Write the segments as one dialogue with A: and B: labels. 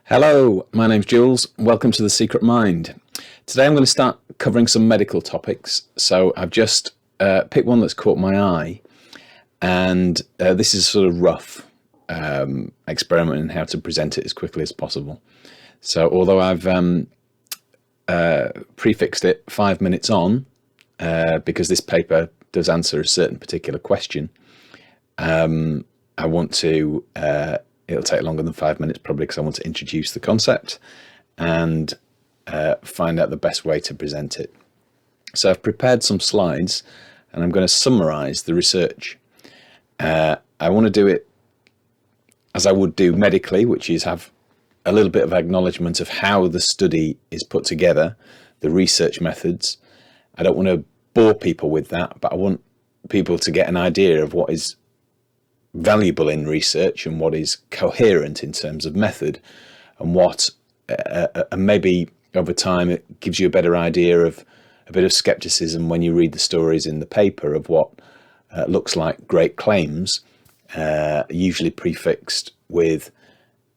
A: Hello, my name's Jules. Welcome to The Secret Mind. Today I'm going to start covering some medical topics. So I've just picked one that's caught my eye, and this is a sort of rough experiment in how to present it as quickly as possible. So although I've prefixed it 5 minutes on, because this paper does answer a certain particular question, I want to... It'll take longer than 5 minutes, probably because I want to introduce the concept and find out the best way to present it. So I've prepared some slides and I'm going to summarize the research. I want to do it as I would do medically, which is have a little bit of acknowledgement of how the study is put together, the research methods. I don't want to bore people with that, but I want people to get an idea of what is valuable in research and what is coherent in terms of method, and what maybe over time it gives you a better idea of a bit of skepticism when you read the stories in the paper of what looks like great claims, usually prefixed with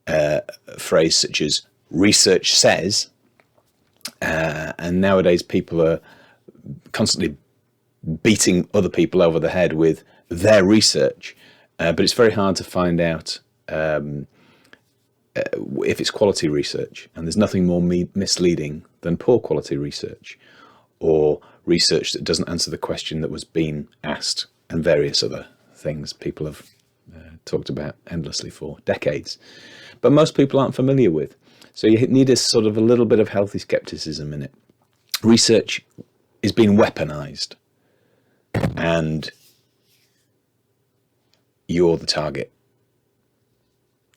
A: a phrase such as research says, and nowadays people are constantly beating other people over the head with their research. But it's very hard to find out if it's quality research, and there's nothing more misleading than poor quality research, or research that doesn't answer the question that was being asked, and various other things people have talked about endlessly for decades, but most people aren't familiar with. So you need a sort of a little bit of healthy skepticism in it. Research is being weaponized, and you're the target.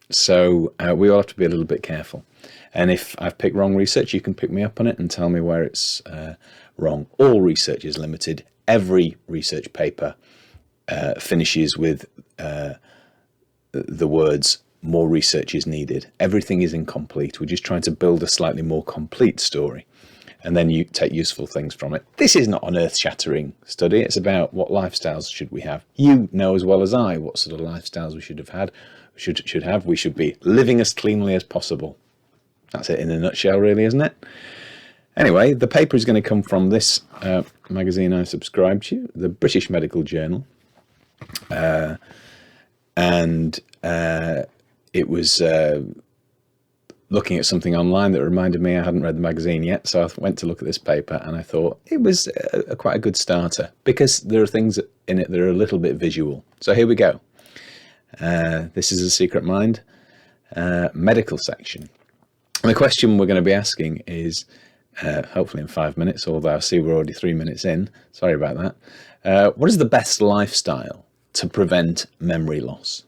A: So we all have to be a little bit careful. And if I've picked wrong research, you can pick me up on it and tell me where it's wrong. All research is limited. Every research paper finishes with the words, more research is needed. Everything is incomplete. We're just trying to build a slightly more complete story, and then you take useful things from it. This is not an earth-shattering study. It's about what lifestyles should we have. You know as well as I what sort of lifestyles we should have had. We should be living as cleanly as possible. That's it in a nutshell, really, isn't it? Anyway, the paper is going to come from this magazine I subscribe to, the British Medical Journal, and it was looking at something online that reminded me I hadn't read the magazine yet, so I went to look at this paper and I thought it was quite a good starter, because there are things in it that are a little bit visual. So here we go. This is A Secret Mind, medical section. And the question we're going to be asking is, hopefully in 5 minutes, although I see we're already 3 minutes in, sorry about that. What is the best lifestyle to prevent memory loss?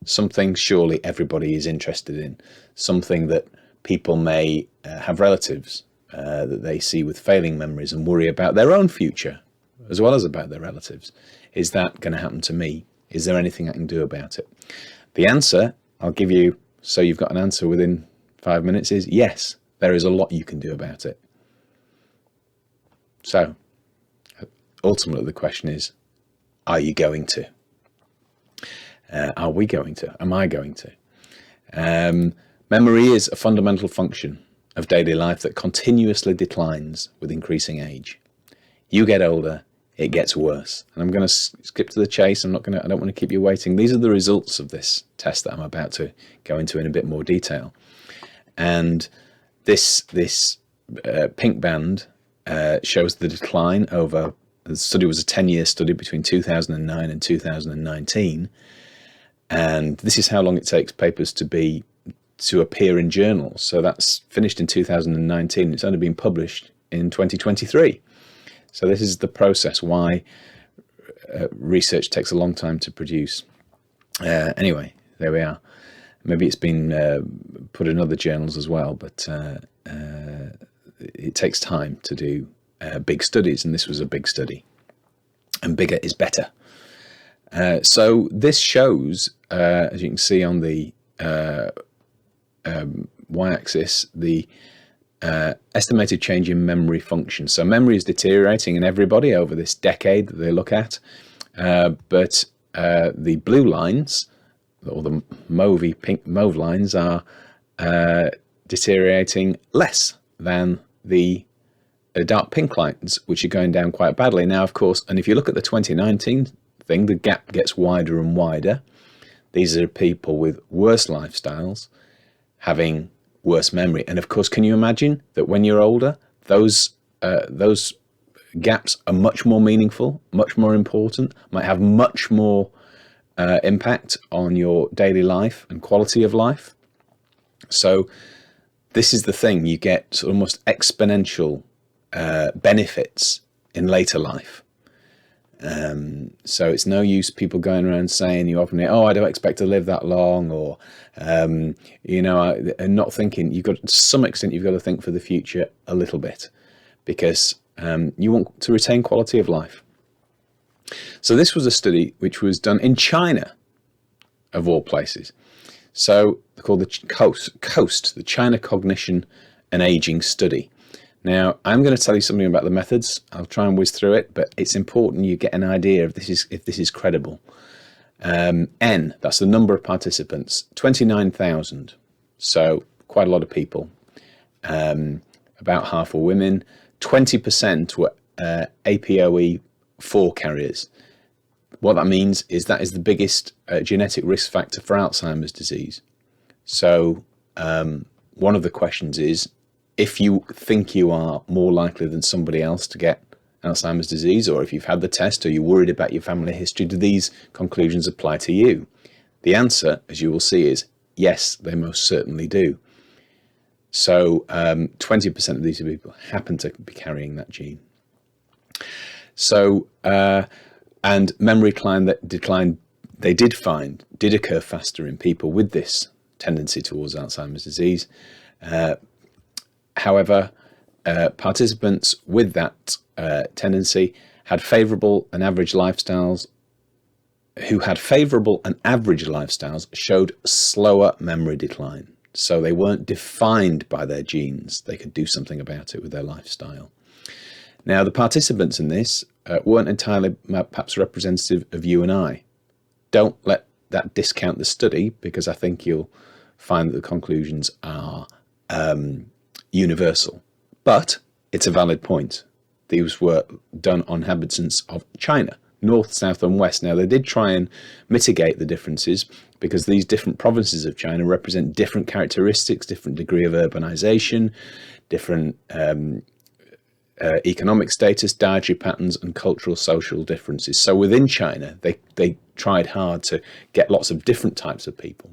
A: Something surely everybody is interested in, something that people may have relatives that they see with failing memories and worry about their own future as well as about their relatives. Is that going to happen to me? Is there anything I can do about it? The answer I'll give you, so you've got an answer within 5 minutes, is yes, there is a lot you can do about it. So ultimately the question is, are you going to? Are we going to? Am I going to? Memory is a fundamental function of daily life that continuously declines with increasing age. You get older, it gets worse. And I'm going to skip to the chase. I don't want to keep you waiting. These are the results of this test that I'm about to go into in a bit more detail. And this pink band shows the decline over, the study was a 10-year study between 2009 and 2019. And this is how long it takes papers to appear in journals. So that's finished in 2019. It's only been published in 2023. So this is the process why research takes a long time to produce. Anyway, there we are. Maybe it's been put in other journals as well, but it takes time to do big studies, and this was a big study. And bigger is better. So this shows, as you can see on the y-axis, the estimated change in memory function. So memory is deteriorating in everybody over this decade that they look at, but the blue lines, or the pink mauve lines, are deteriorating less than the dark pink lines, which are going down quite badly. Now, of course, and if you look at the 2019 thing, the gap gets wider and wider. These are people with worse lifestyles, having worse memory. And of course, can you imagine that when you're older, those gaps are much more meaningful, much more important, might have much more impact on your daily life and quality of life. So this is the thing, you get sort of almost exponential benefits in later life. So it's no use people going around saying you often hear, oh, I don't expect to live that long, or and not thinking. You've got, to some extent, you've got to think for the future a little bit, because you want to retain quality of life. So this was a study which was done in China, of all places. So they're called the COAST, the China Cognition and Aging Study. Now, I'm going to tell you something about the methods. I'll try and whiz through it, but it's important you get an idea if this is credible. N, that's the number of participants, 29,000. So quite a lot of people. About half were women. 20% were APOE4 carriers. What that means is that is the biggest genetic risk factor for Alzheimer's disease. So one of the questions is, if you think you are more likely than somebody else to get Alzheimer's disease, or if you've had the test, or you're worried about your family history, do these conclusions apply to you? The answer, as you will see, is yes, they most certainly do. So 20% of these people happen to be carrying that gene. So, and memory decline, they did find, did occur faster in people with this tendency towards Alzheimer's disease. However, participants with that tendency had favourable and average lifestyles, who had favourable and average lifestyles showed slower memory decline. So they weren't defined by their genes. They could do something about it with their lifestyle. Now, the participants in this weren't entirely perhaps representative of you and I. Don't let that discount the study, because I think you'll find that the conclusions are universal. But it's a valid point. These were done on inhabitants of China, north, south and west. Now, they did try and mitigate the differences, because these different provinces of China represent different characteristics, different degree of urbanization, different economic status, dietary patterns and cultural social differences. So within China, they tried hard to get lots of different types of people.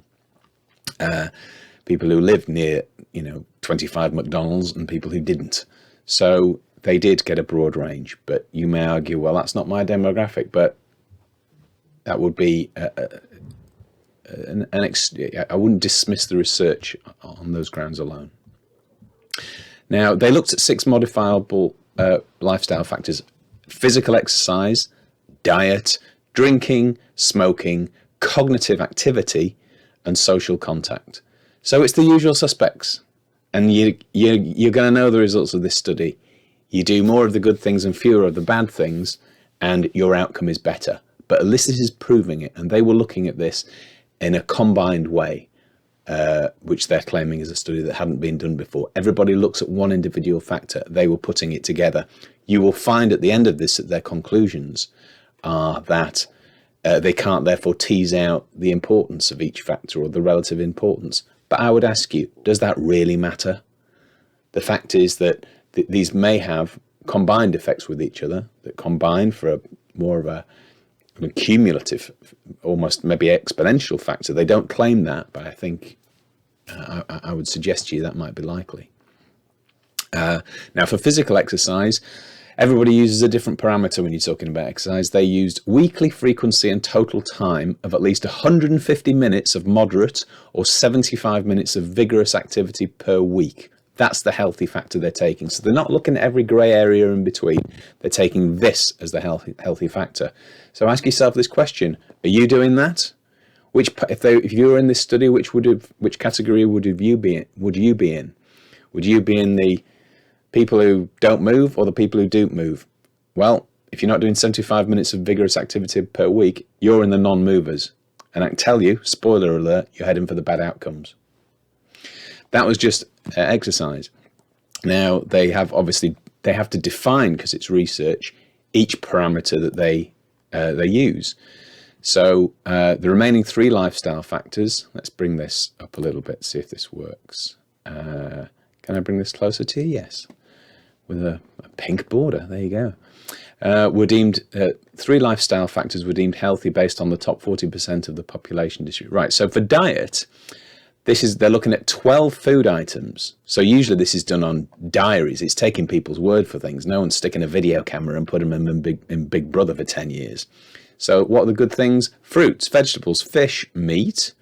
A: People who lived near, 25 McDonald's, and people who didn't. So they did get a broad range, but you may argue, well, that's not my demographic, but that would be I wouldn't dismiss the research on those grounds alone. Now, they looked at 6 modifiable lifestyle factors: physical exercise, diet, drinking, smoking, cognitive activity, and social contact. So it's the usual suspects. And you're going to know the results of this study. You do more of the good things and fewer of the bad things, and your outcome is better. But this is proving it, and they were looking at this in a combined way, which they're claiming is a study that hadn't been done before. Everybody looks at one individual factor. They were putting it together. You will find at the end of this that their conclusions are that they can't therefore tease out the importance of each factor or the relative importance. But I would ask you, does that really matter? The fact is that these may have combined effects with each other, that combine for more of an cumulative, almost maybe exponential factor. They don't claim that, but I think I would suggest to you that might be likely. Now, for physical exercise, everybody uses a different parameter when you're talking about exercise. They used weekly frequency and total time of at least 150 minutes of moderate or 75 minutes of vigorous activity per week. That's the healthy factor they're taking. So they're not looking at every grey area in between. They're taking this as the healthy factor. So ask yourself this question: are you doing that? If you were in this study, which category would you be in? Would you be in the people who don't move or the people who do move? Well, if you're not doing 75 minutes of vigorous activity per week, you're in the non-movers. And I can tell you, spoiler alert, you're heading for the bad outcomes. That was just exercise. Now they have to define, because it's research, each parameter that they use. So the remaining 3 lifestyle factors, let's bring this up a little bit, see if this works. Can I bring this closer to you? Yes, with a pink border. There you go. Were deemed 3 lifestyle factors were deemed healthy based on the top 40% of the population district. Right. So for diet, they're looking at 12 food items. So usually this is done on diaries. It's taking people's word for things. No one's sticking a video camera and putting them in Big Brother for 10 years. So what are the good things? Fruits, vegetables, fish, meat,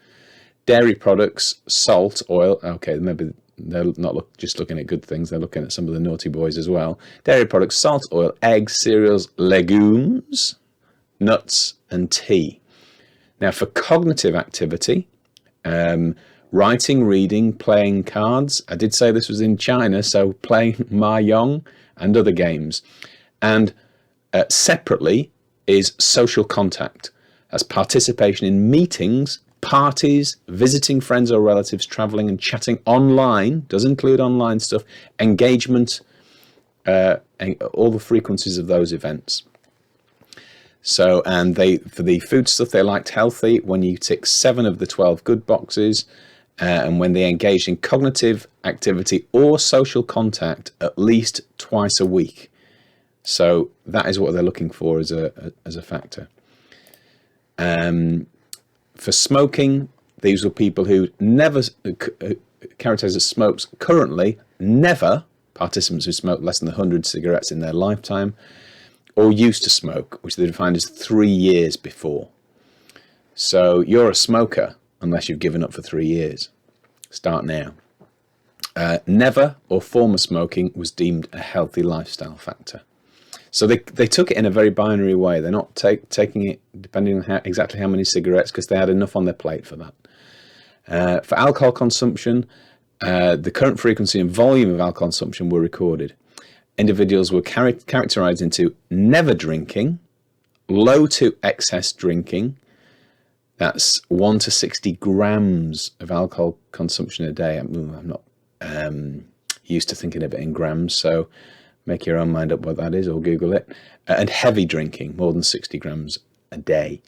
A: dairy products, salt, oil. Okay, maybe they're not just looking at good things. They're looking at some of the naughty boys as well. Dairy products, salt, oil, eggs, cereals, legumes, nuts, and tea. Now for cognitive activity, writing, reading, playing cards. I did say this was in China, so playing mahjong and other games. And separately is social contact. That's participation in meetings, parties, visiting friends or relatives, traveling and chatting online, does include online stuff, engagement, and all the frequencies of those events. So, and for the food stuff, they liked healthy when you tick 7 of the 12 good boxes, and when they engaged in cognitive activity or social contact at least twice a week. So that is what they're looking for as a factor. For smoking, these were people who never, characterized as smokes currently, never participants who smoked less than 100 cigarettes in their lifetime, or used to smoke, which they defined as 3 years before. So you're a smoker unless you've given up for 3 years. Start now. Never or former smoking was deemed a healthy lifestyle factor. So they took it in a very binary way. They're not taking it depending on exactly how many cigarettes, because they had enough on their plate for that. For alcohol consumption, the current frequency and volume of alcohol consumption were recorded. Individuals were characterized into never drinking, low to excess drinking. That's 1 to 60 grams of alcohol consumption a day. I'm not used to thinking of it in grams, so make your own mind up what that is, or Google it. And heavy drinking, more than 60 grams a day.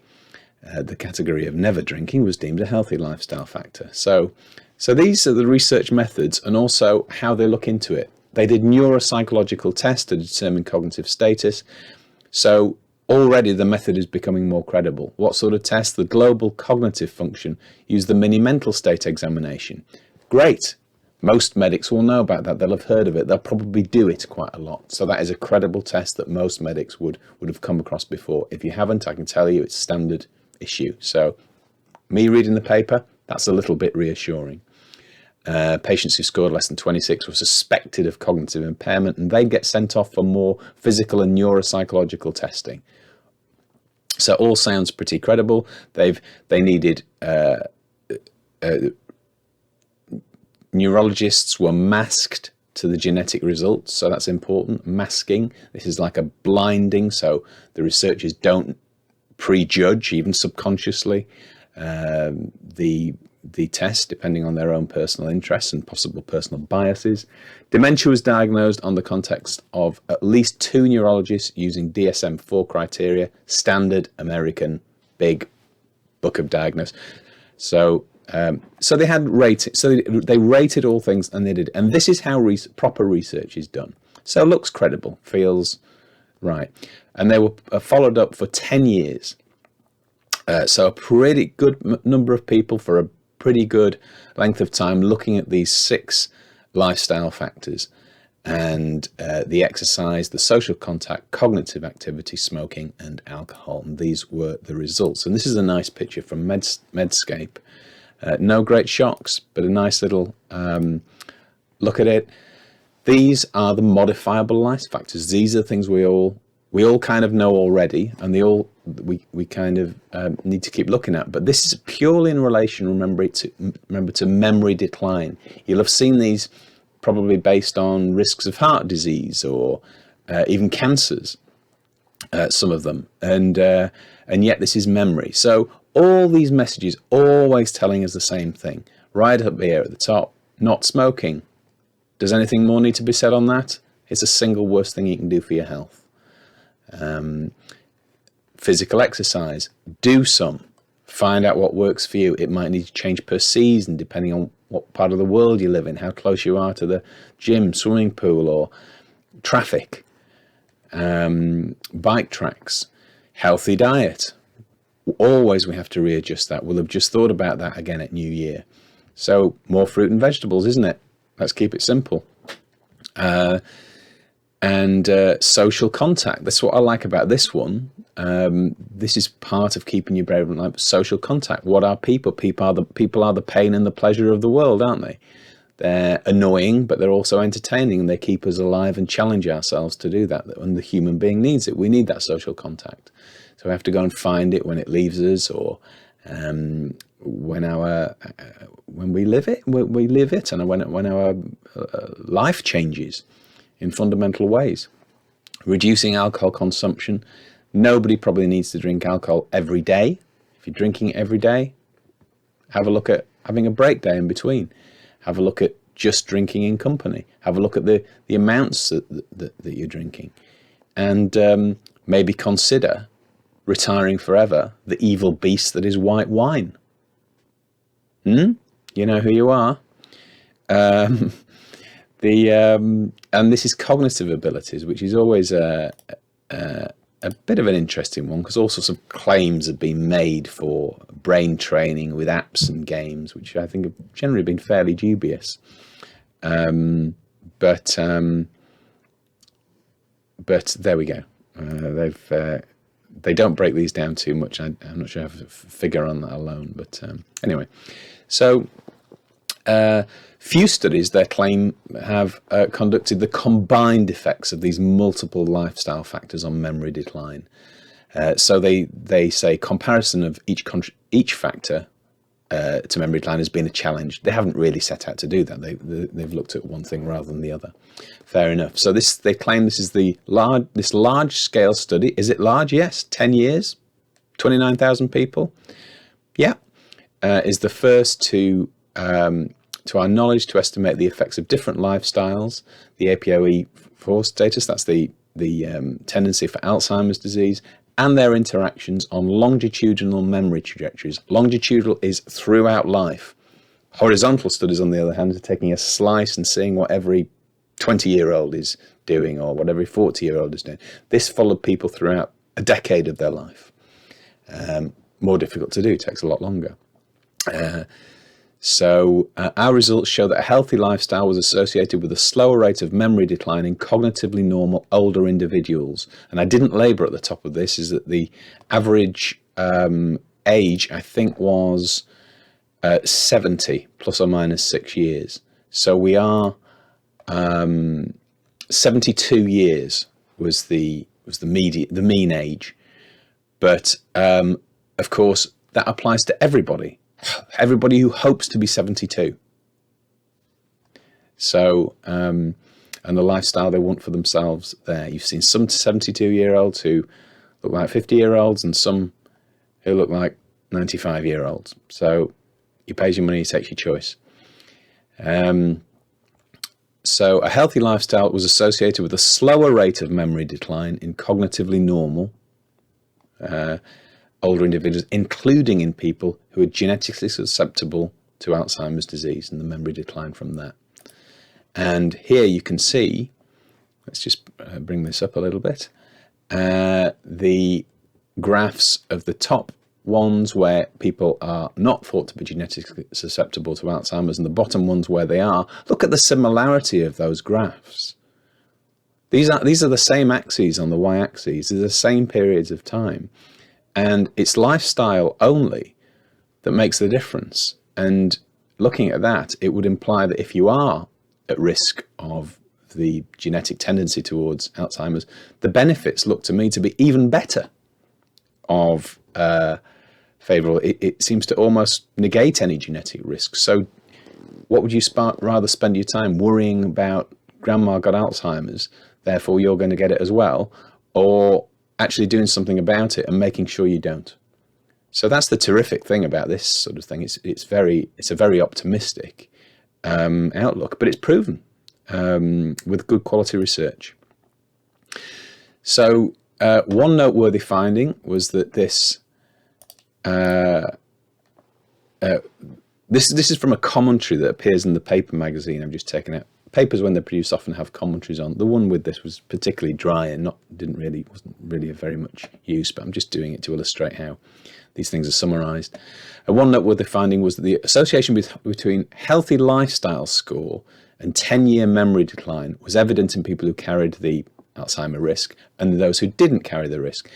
A: The category of never drinking was deemed a healthy lifestyle factor. So these are the research methods, and also how they look into it. They did neuropsychological tests to determine cognitive status. So already the method is becoming more credible. What sort of tests? The global cognitive function used the mini mental state examination. Great. Most medics will know about that. They'll have heard of it. They'll probably do it quite a lot. So that is a credible test that most medics would have come across before. If you haven't, I can tell you it's standard issue. So me reading the paper, that's a little bit reassuring. Patients who scored less than 26 were suspected of cognitive impairment, and they'd get sent off for more physical and neuropsychological testing. So all sounds pretty credible. They needed neurologists were masked to the genetic results, so that's important. Masking. This is like a blinding, so the researchers don't prejudge, even subconsciously, the test, depending on their own personal interests and possible personal biases. Dementia was diagnosed on the context of at least 2 neurologists using DSM-4 criteria, standard American big book of diagnosis. So they had rated. So they rated all things, and they did. And this is how proper research is done. So it looks credible, feels right. And they were followed up for 10 years. So a pretty good number of people for a pretty good length of time, looking at these 6 lifestyle factors, and the exercise, the social contact, cognitive activity, smoking, and alcohol. And these were the results. And this is a nice picture from Medscape. No great shocks, but a nice little look at it. These are the modifiable life factors. These are the things we all kind of know already, and we kind of need to keep looking at. But this is purely in relation, remember, to memory decline. You'll have seen these probably based on risks of heart disease or even cancers, some of them, and yet this is memory. So all these messages always telling us the same thing. Right up here at the top, Not smoking. Does anything more need to be said on that? It's the single worst thing you can do for your health. Physical exercise. Do some. Find out what works for you. It might need to change per season, depending on what part of the world you live in, how close you are to the gym, swimming pool, or traffic, bike tracks, healthy diet. Always we have to readjust that. We'll have just thought about that again at New Year. So more fruit and vegetables, isn't it? Let's keep it simple. And social contact. That's what I like about this one. This is part of keeping you brave and life. Social contact. What are people? People are the pain and the pleasure of the world, aren't they? They're annoying, but they're also entertaining. They keep us alive and challenge ourselves to do that. And the human being needs it. We need that social contact. So we have to go and find it when it leaves us, or when we live it, and when our life changes in fundamental ways. Reducing alcohol consumption. Nobody probably needs to drink alcohol every day. If you're drinking it every day, have a look at having a break day in between. Have a look at just drinking in company. Have a look at the amounts that you're drinking. And maybe consider retiring forever the evil beast that is white wine. You know who you are. And this is cognitive abilities, which is always a bit of an interesting one, because all sorts of claims have been made for brain training with apps and games, which I think have generally been fairly dubious. But there we go. They don't break these down too much. I'm not sure I have a figure on that alone, but anyway. So few studies, they claim, have conducted the combined effects of these multiple lifestyle factors on memory decline. So they say comparison of each factor to memory decline has been a challenge. They haven't really set out to do that. They've looked at one thing rather than the other. Fair enough. So they claim this is this large scale study. Is it large? Yes. 10 years, 29,000 people. Yeah. Is the first to our knowledge, to estimate the effects of different lifestyles, the APOE4 status, that's the tendency for Alzheimer's disease, and their interactions on longitudinal memory trajectories. Longitudinal is throughout life. Horizontal studies, on the other hand, are taking a slice and seeing what every 20-year-old is doing, or what every 40-year-old is doing. This followed people throughout a decade of their life. More difficult to do, takes a lot longer. So our results show that a healthy lifestyle was associated with a slower rate of memory decline in cognitively normal older individuals. And I didn't labour at the top of this, is that the average age, I think, was 70 plus or minus 6 years. So we are 72 years was the mean age. But of course, that applies to everybody. Everybody who hopes to be 72. So, and the lifestyle they want for themselves there. You've seen some 72-year-olds who look like 50-year-olds, and some who look like 95-year-olds. So you pay your money, you take your choice. So a healthy lifestyle was associated with a slower rate of memory decline in cognitively normal older individuals, including in people who are genetically susceptible to Alzheimer's disease and the memory decline from that. And here you can see, let's just bring this up a little bit, the graphs of the top ones where people are not thought to be genetically susceptible to Alzheimer's, and the bottom ones where they are. Look at the similarity of those graphs. These are the same axes on the y-axis, they're the same periods of time. And it's lifestyle only that makes the difference. And looking at that, it would imply that if you are at risk of the genetic tendency towards Alzheimer's, the benefits look to me to be even better of favourable. It seems to almost negate any genetic risk. So what would you rather spend your time worrying about grandma got Alzheimer's, therefore you're going to get it as well, or actually doing something about it and making sure you don't? So that's the terrific thing about this sort of thing. It's a very optimistic outlook, but it's proven with good quality research. So one noteworthy finding was that this is from a commentary that appears in the paper magazine I've just taken out. Papers, when they're produced, often have commentaries on. The one with this was particularly dry and wasn't really of very much use, but I'm just doing it to illustrate how these things are summarised. One noteworthy finding was that the association between healthy lifestyle score and 10-year memory decline was evident in people who carried the Alzheimer risk and those who didn't carry the risk.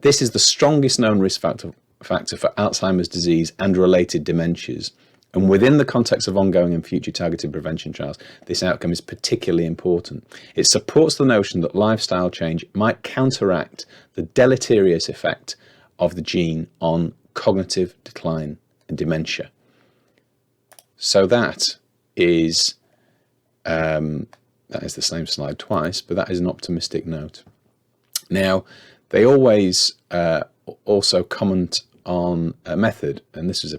A: This is the strongest known risk factor for Alzheimer's disease and related dementias. And within the context of ongoing and future targeted prevention trials, this outcome is particularly important. It supports the notion that lifestyle change might counteract the deleterious effect of the gene on cognitive decline and dementia. So that is the same slide twice, but that is an optimistic note. Now, they always also comment on a method, and this is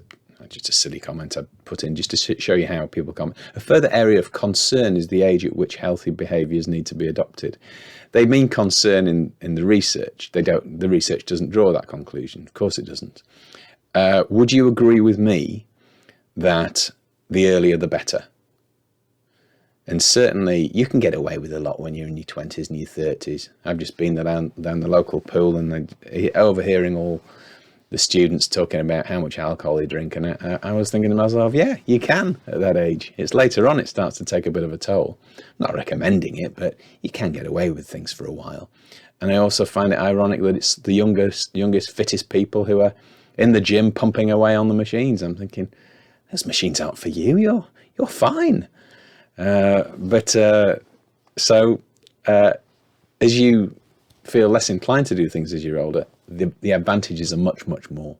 A: just a silly comment I put in just to show you how people comment. A further area of concern is the age at which healthy behaviours need to be adopted. They mean concern in the research. The research doesn't draw that conclusion. Of course it doesn't. Would you agree with me that the earlier the better? And certainly you can get away with a lot when you're in your 20s and your 30s. I've just been down the local pool and overhearing all the students talking about how much alcohol they drink, and I was thinking to myself, yeah, you can at that age. It's later on it starts to take a bit of a toll. I'm not recommending it, but you can get away with things for a while. And I also find it ironic that it's the youngest, fittest people who are in the gym pumping away on the machines. I'm thinking, those machines aren't for you. You're fine. So as you feel less inclined to do things as you're older, the advantages are much more.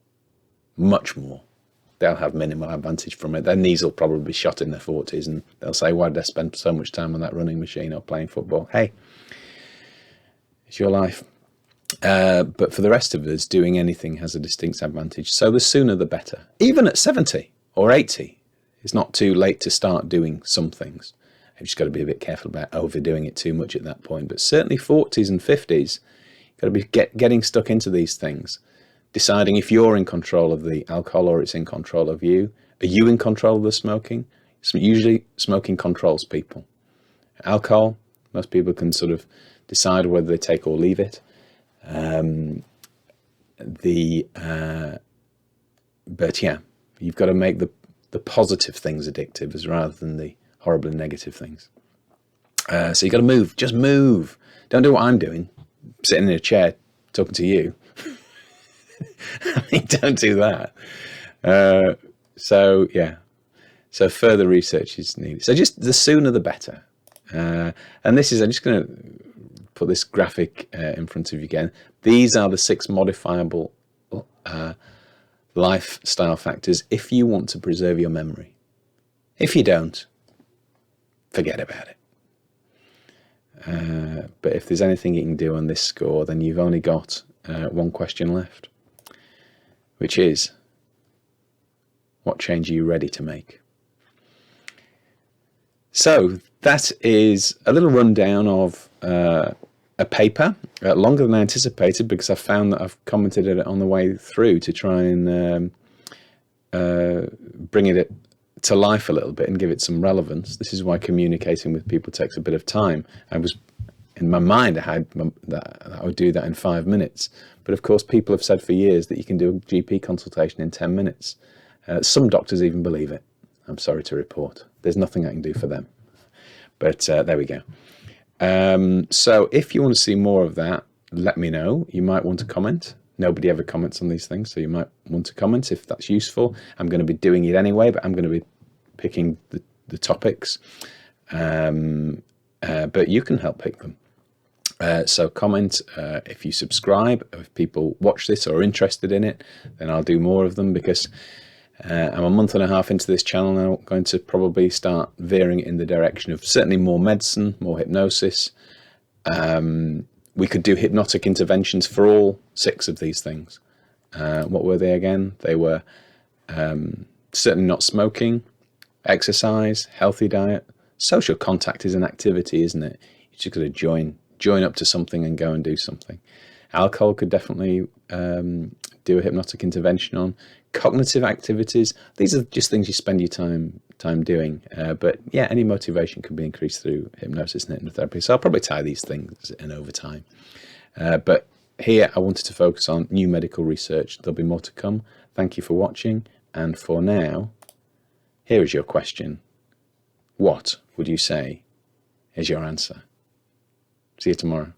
A: They'll have minimal advantage from it. Their knees will probably be shot in their 40s and they'll say, why did I spend so much time on that running machine or playing football? Hey, it's your life. But for the rest of us, doing anything has a distinct advantage. So the sooner the better. Even at 70 or 80, it's not too late to start doing some things. You've just got to be a bit careful about overdoing it too much at that point. But certainly 40s and 50s, got to be getting stuck into these things, deciding if you're in control of the alcohol or it's in control of you. Are you in control of the smoking? Usually smoking controls people. Alcohol, most people can sort of decide whether they take or leave it. But yeah, you've got to make the positive things addictive as rather than the horribly negative things. So you've got to move. Just move. Don't do what I'm doing, sitting in a chair talking to you. I mean, don't do that. So yeah. So further research is needed. So just the sooner the better. And this is, I'm just going to put this graphic in front of you again. These are the 6 modifiable lifestyle factors if you want to preserve your memory. If you don't, forget about it. But if there's anything you can do on this score, then you've only got one question left, which is, what change are you ready to make? So that is a little rundown of a paper, longer than I anticipated, because I found that I've commented it on the way through to try and bring it to life a little bit and give it some relevance. This is why communicating with people takes a bit of time. I was, in my mind, I had that I would do that in 5 minutes. But of course, people have said for years that you can do a GP consultation in 10 minutes. Some doctors even believe it. I'm sorry to report. There's nothing I can do for them. But there we go. So if you want to see more of that, let me know. You might want to comment. Nobody ever comments on these things, so you might want to comment if that's useful. I'm going to be doing it anyway, but I'm going to be picking the topics. But you can help pick them. So comment if you subscribe. If people watch this or are interested in it, then I'll do more of them, because I'm a month and a half into this channel now, going to probably start veering in the direction of certainly more medicine, more hypnosis. We could do hypnotic interventions for all 6 of these things. What were they again? They were certainly not smoking, Exercise, healthy diet, social contact is an activity, isn't it? You just got to join up to something and go and do something. Alcohol could definitely do a hypnotic intervention on. Cognitive activities, these are just things you spend your time doing. But yeah, any motivation can be increased through hypnosis and hypnotherapy. So I'll probably tie these things in over time. But here I wanted to focus on new medical research. There'll be more to come. Thank you for watching. And for now, here is your question. What would you say is your answer? See you tomorrow.